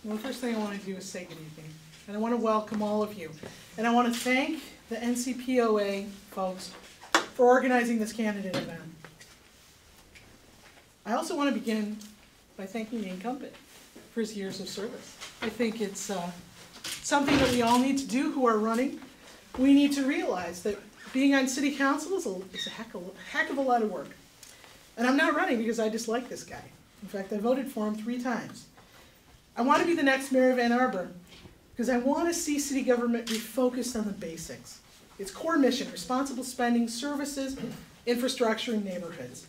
Well, the first thing I want to do is say good evening, and I want to welcome all of you. And I want to thank the NCPOA folks for organizing this candidate event. I also want to begin by thanking the incumbent for his years of service. I think it's something that we all need to do who are running. We need to realize that being on city council is a heck of a lot of work. And I'm not running because I dislike this guy. In fact, I voted for him 3 times. I want to be the next mayor of Ann Arbor because I want to see city government refocused on the basics. Its core mission, responsible spending, services, infrastructure, and neighborhoods.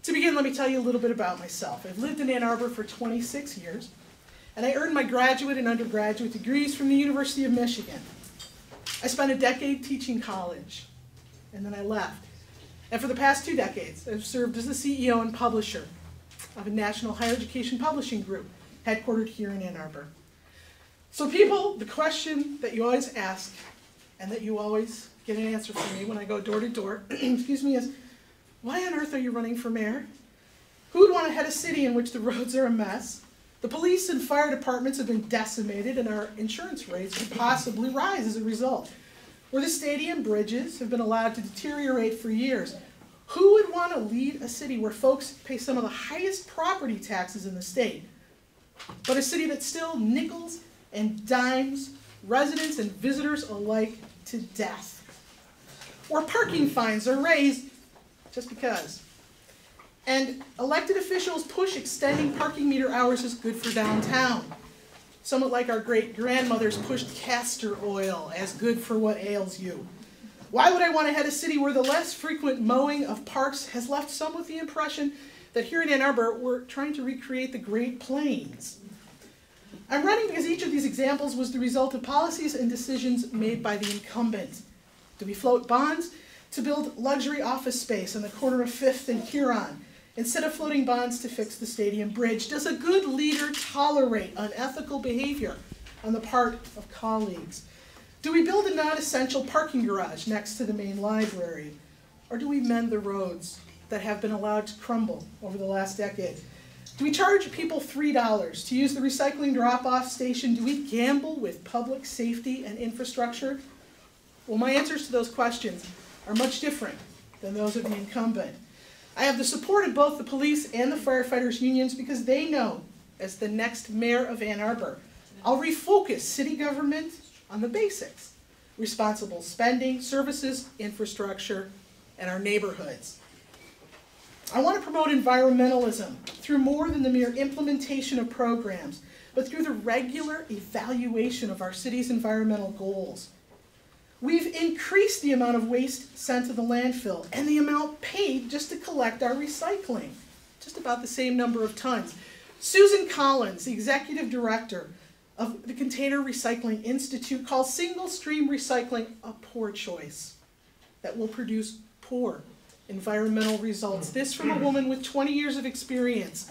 To begin, let me tell you a little bit about myself. I've lived in Ann Arbor for 26 years, and I earned my graduate and undergraduate degrees from the University of Michigan. I spent a decade teaching college, and then I left. And for the past 2 decades, I've served as the CEO and publisher of a national higher education publishing group headquartered here in Ann Arbor. So people, the question that you always ask, and that you always get an answer from me when I go door to door, excuse me, is, why on earth are you running for mayor? Who would want to head a city in which the roads are a mess? The police and fire departments have been decimated and our insurance rates could possibly rise as a result. Where the stadium bridges have been allowed to deteriorate for years. Who would want to lead a city where folks pay some of the highest property taxes in the state, but a city that still nickels and dimes residents and visitors alike to death? Where parking fines are raised just because. And elected officials push extending parking meter hours as good for downtown. Somewhat like our great-grandmothers pushed castor oil as good for what ails you. Why would I want to head a city where the less frequent mowing of parks has left some with the impression that here in Ann Arbor we're trying to recreate the Great Plains? I'm running because each of these examples was the result of policies and decisions made by the incumbent. Do we float bonds to build luxury office space on the corner of 5th and Huron, instead of floating bonds to fix the stadium bridge? Does a good leader tolerate unethical behavior on the part of colleagues? Do we build a non-essential parking garage next to the main library? Or do we mend the roads that have been allowed to crumble over the last decade? Do we charge people $3 to use the recycling drop-off station? Do we gamble with public safety and infrastructure? Well, my answers to those questions are much different than those of the incumbent. I have the support of both the police and the firefighters unions because they know, as the next mayor of Ann Arbor, I'll refocus city government on the basics: responsible spending, services, infrastructure, and our neighborhoods. I want to promote environmentalism through more than the mere implementation of programs, but through the regular evaluation of our city's environmental goals. We've increased the amount of waste sent to the landfill and the amount paid just to collect our recycling, just about the same number of tons. Susan Collins, the executive director of the Container Recycling Institute, calls single-stream recycling a poor choice that will produce poor environmental results. This from a woman with 20 years of experience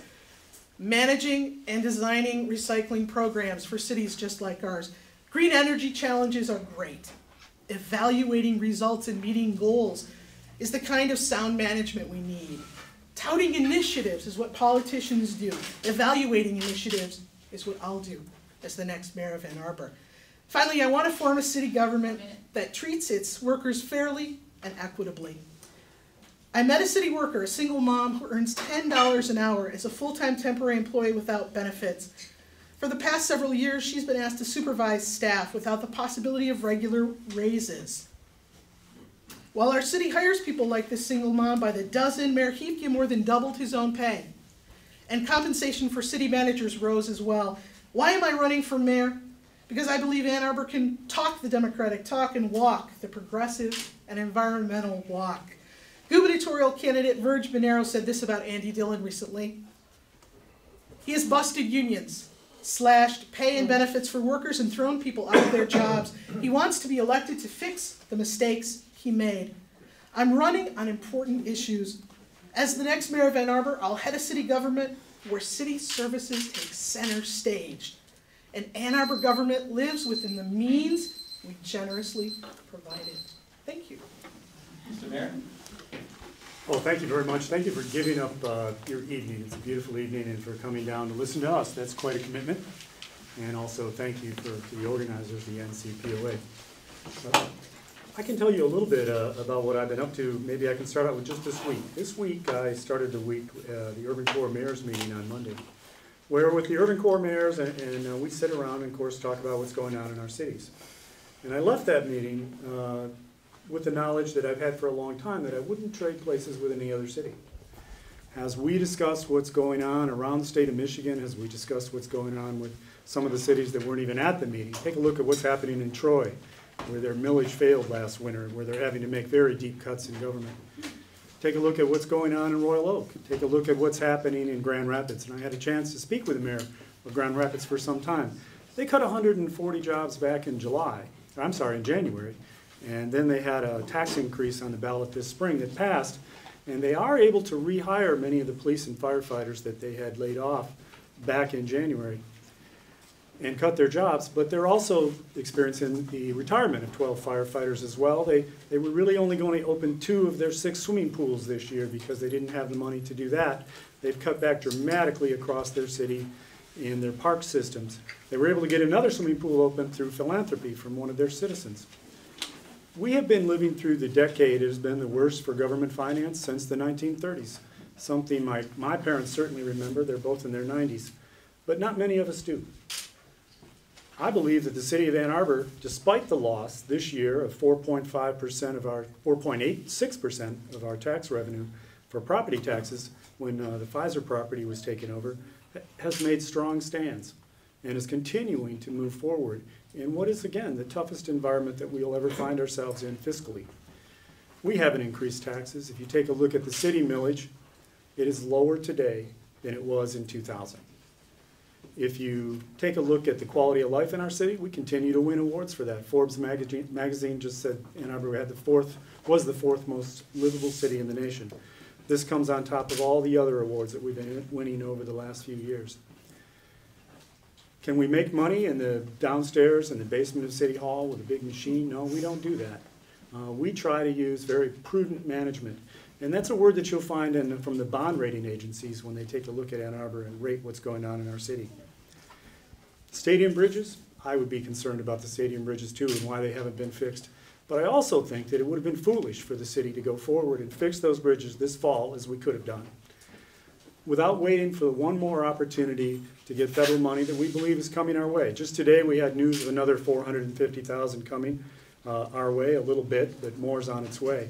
managing and designing recycling programs for cities just like ours. Green energy challenges are great. Evaluating results and meeting goals is the kind of sound management we need. Touting initiatives is what politicians do. Evaluating initiatives is what I'll do as the next mayor of Ann Arbor. Finally, I want to form a city government that treats its workers fairly and equitably. I met a city worker, a single mom who earns $10 an hour as a full-time temporary employee without benefits. For the past several years, she's been asked to supervise staff without the possibility of regular raises. While our city hires people like this single mom by the dozen, Mayor Hieftje more than doubled his own pay. And compensation for city managers rose as well. Why am I running for mayor? Because I believe Ann Arbor can talk the Democratic talk and walk the progressive and environmental walk. Gubernatorial candidate Verge Bonero said this about Andy Dillon recently. He has busted unions, slashed pay and benefits for workers, and thrown people out of their jobs. He wants to be elected to fix the mistakes he made. I'm running on important issues. As the next mayor of Ann Arbor, I'll head a city government where city services take center stage. And Ann Arbor government lives within the means we generously provided. Thank you. Mr. Mayor? Well, thank you very much. Thank you for giving up your evening. It's a beautiful evening, and for coming down to listen to us. That's quite a commitment. and also thank you to the organizers, the NCPOA. I can tell you a little bit about what I've been up to. Maybe I can start out with just this week. This week I started the week, the Urban Core Mayors meeting on Monday, where with the Urban Core Mayors and we sit around and of course talk about what's going on in our cities. And I left that meeting with the knowledge that I've had for a long time that I wouldn't trade places with any other city. As we discuss what's going on around the state of Michigan, as we discuss what's going on with some of the cities that weren't even at the meeting, take a look at what's happening in Troy, where their millage failed last winter, where they're having to make very deep cuts in government. Take a look at what's going on in Royal Oak. Take a look at what's happening in Grand Rapids. And I had a chance to speak with the mayor of Grand Rapids for some time. They cut 140 jobs back in January. And then they had a tax increase on the ballot this spring that passed. And they are able to rehire many of the police and firefighters that they had laid off back in January and cut their jobs, but they're also experiencing the retirement of 12 firefighters as well. They were really only going to open 2 of their 6 swimming pools this year because they didn't have the money to do that. They've cut back dramatically across their city in their park systems. They were able to get another swimming pool open through philanthropy from one of their citizens. We have been living through the decade that has been the worst for government finance since the 1930s. Something my parents certainly remember. They're both in their 90s, but not many of us do. I believe that the city of Ann Arbor, despite the loss this year of 4.86% of our tax revenue for property taxes when the Pfizer property was taken over, has made strong stands and is continuing to move forward in what is, again, the toughest environment that we'll ever find ourselves in fiscally. We haven't increased taxes. If you take a look at the city millage, it is lower today than it was in 2000. If you take a look at the quality of life in our city, we continue to win awards for that. Forbes magazine just said Ann Arbor was the 4th most livable city in the nation. This comes on top of all the other awards that we've been winning over the last few years. Can we make money in the downstairs and the basement of City Hall with a big machine? No, we don't do that. We try to use very prudent management. And that's a word that you'll find from the bond rating agencies when they take a look at Ann Arbor and rate what's going on in our city. Stadium bridges, I would be concerned about the stadium bridges too and why they haven't been fixed. But I also think that it would have been foolish for the city to go forward and fix those bridges this fall, as we could have done, without waiting for one more opportunity to get federal money that we believe is coming our way. Just today we had news of another $450,000 coming our way, a little bit, but more is on its way.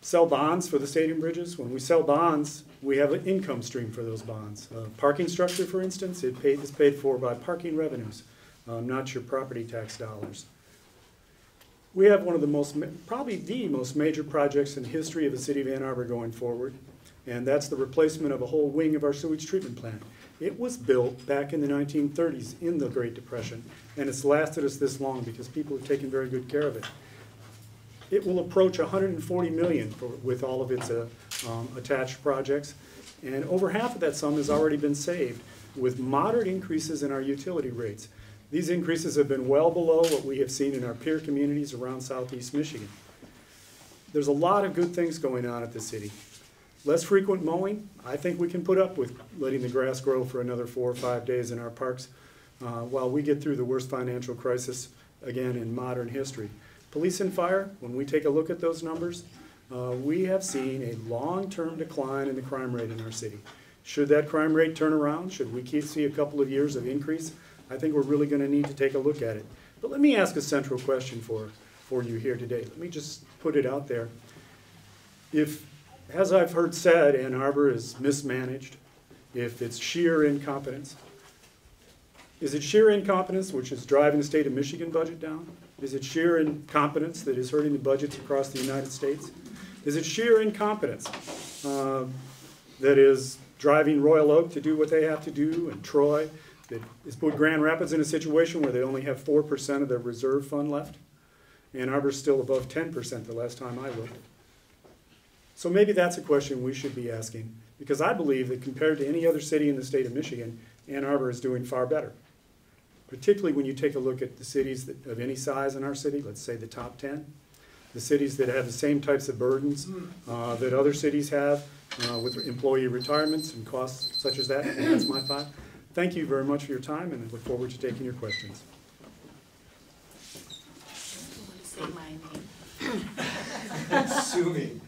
Sell bonds for the stadium bridges. When we sell bonds, we have an income stream for those bonds. Parking structure, for instance, is paid for by parking revenues, not your property tax dollars. We have one of the probably the most major projects in the history of the city of Ann Arbor going forward, and that's the replacement of a whole wing of our sewage treatment plant. It was built back in the 1930s in the Great Depression, and it's lasted us this long because people have taken very good care of it. It will approach $140 million with all of its attached projects, and over half of that sum has already been saved with moderate increases in our utility rates. These increases have been well below what we have seen in our peer communities around Southeast Michigan. There's a lot of good things going on at the city. Less frequent mowing, I think we can put up with letting the grass grow for another 4 or 5 days in our parks while we get through the worst financial crisis, again, in modern history. Police and fire, when we take a look at those numbers, we have seen a long-term decline in the crime rate in our city. Should that crime rate turn around, should we see a couple of years of increase, I think we're really going to need to take a look at it. But let me ask a central question for you here today. Let me just put it out there. If, as I've heard said, Ann Arbor is mismanaged, if it's sheer incompetence, is it sheer incompetence which is driving the state of Michigan budget down? Is it sheer incompetence that is hurting the budgets across the United States? Is it sheer incompetence that is driving Royal Oak to do what they have to do, and Troy, that has put Grand Rapids in a situation where they only have 4% of their reserve fund left? Ann Arbor's still above 10% the last time I looked. So maybe that's a question we should be asking, because I believe that compared to any other city in the state of Michigan, Ann Arbor is doing far better. Particularly when you take a look at the cities of any size in our city, let's say the top 10, the cities that have the same types of burdens that other cities have with employee retirements and costs such as that, and that's my 5. thank you very much for your time, and I look forward to taking your questions. Say my name. Assuming.